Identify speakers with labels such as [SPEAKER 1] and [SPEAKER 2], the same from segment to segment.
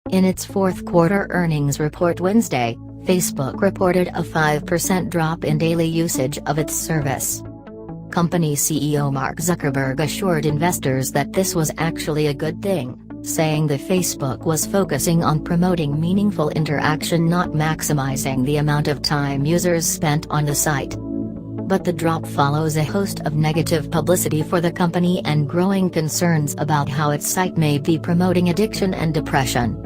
[SPEAKER 1] In its fourth quarter earnings report Wednesday, Facebook reported a 5% drop in daily usage of its service. Company CEO Mark Zuckerberg assured investors that this was actually a good thing, saying that Facebook was focusing on promoting meaningful interaction, not maximizing the amount of time users spent on the site. But the drop follows a host of negative publicity for the company and growing concerns about how its site may be promoting addiction and depression.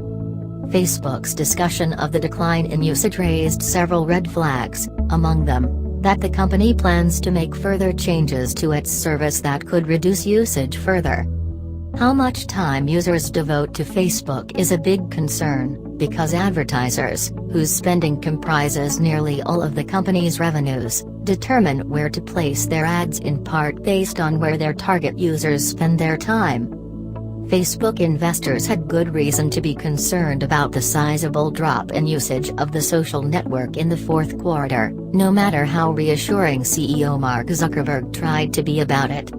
[SPEAKER 1] Facebook's discussion of the decline in usage raised several red flags, among them, that the company plans to make further changes to its service that could reduce usage further. How much time users devote to Facebook is a big concern, because advertisers, whose spending comprises nearly all of the company's revenues, determine where to place their ads in part based on where their target users spend their time. Facebook investors had good reason to be concerned about the sizable drop in usage of the social network in the fourth quarter, no matter how reassuring CEO Mark Zuckerberg tried to be about it.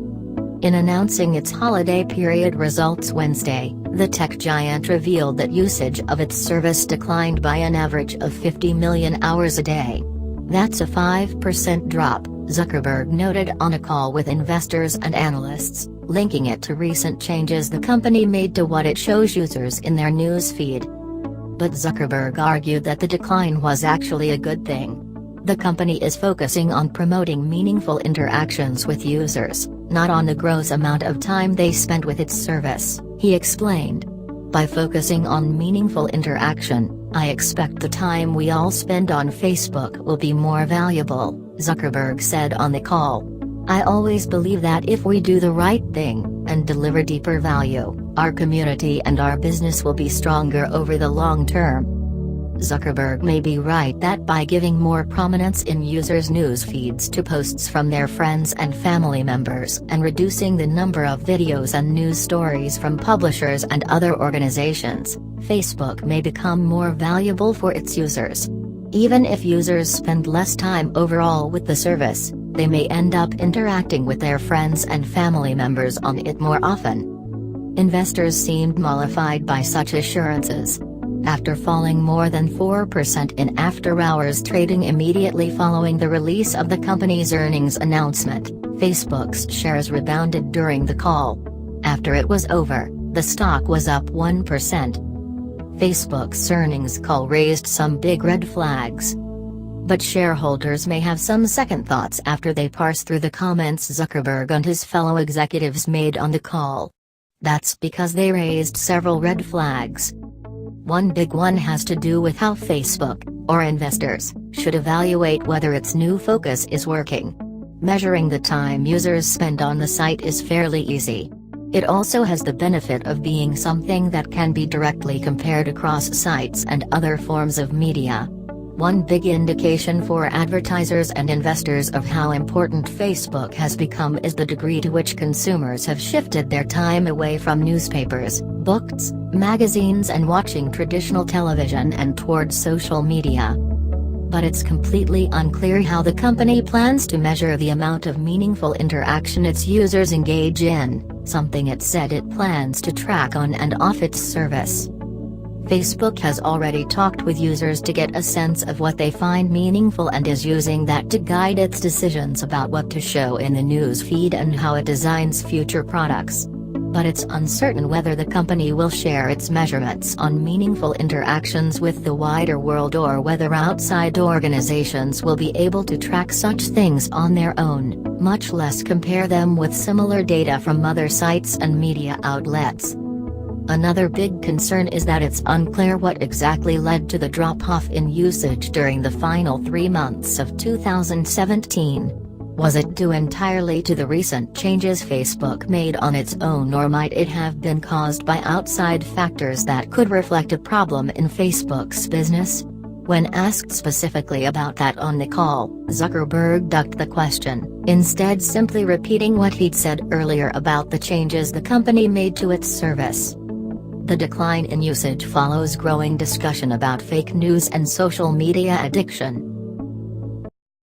[SPEAKER 1] In announcing its holiday period results Wednesday, the tech giant revealed that usage of its service declined by an average of 50 million hours a day. That's a 5% drop, Zuckerberg noted on a call with investors and analysts, linking it to recent changes the company made to what it shows users in their news feed. But Zuckerberg argued that the decline was actually a good thing. The company is focusing on promoting meaningful interactions with users, not on the gross amount of time they spend with its service, he explained. By focusing on meaningful interaction, I expect the time we all spend on Facebook will be more valuable, Zuckerberg said on the call. I always believe that if we do the right thing, and deliver deeper value, our community and our business will be stronger over the long term. Zuckerberg may be right that by giving more prominence in users' news feeds to posts from their friends and family members and reducing the number of videos and news stories from publishers and other organizations, Facebook may become more valuable for its users. Even if users spend less time overall with the service, they may end up interacting with their friends and family members on it more often. Investors seemed mollified by such assurances. After falling more than 4% in after-hours trading immediately following the release of the company's earnings announcement, Facebook's shares rebounded during the call. After it was over, the stock was up 1%. Facebook's earnings call raised some big red flags. But shareholders may have some second thoughts after they parse through the comments Zuckerberg and his fellow executives made on the call. That's because they raised several red flags. One big one has to do with how Facebook, or investors, should evaluate whether its new focus is working. Measuring the time users spend on the site is fairly easy. It also has the benefit of being something that can be directly compared across sites and other forms of media. One big indication for advertisers and investors of how important Facebook has become is the degree to which consumers have shifted their time away from newspapers, books, magazines and watching traditional television and towards social media. But it's completely unclear how the company plans to measure the amount of meaningful interaction its users engage in, something it said it plans to track on and off its service. Facebook has already talked with users to get a sense of what they find meaningful and is using that to guide its decisions about what to show in the news feed and how it designs future products. But it's uncertain whether the company will share its measurements on meaningful interactions with the wider world or whether outside organizations will be able to track such things on their own, much less compare them with similar data from other sites and media outlets. Another big concern is that it's unclear what exactly led to the drop-off in usage during the final 3 months of 2017. Was it due entirely to the recent changes Facebook made on its own, or might it have been caused by outside factors that could reflect a problem in Facebook's business? When asked specifically about that on the call, Zuckerberg ducked the question, instead simply repeating what he'd said earlier about the changes the company made to its service. The decline in usage follows growing discussion about fake news and social media addiction.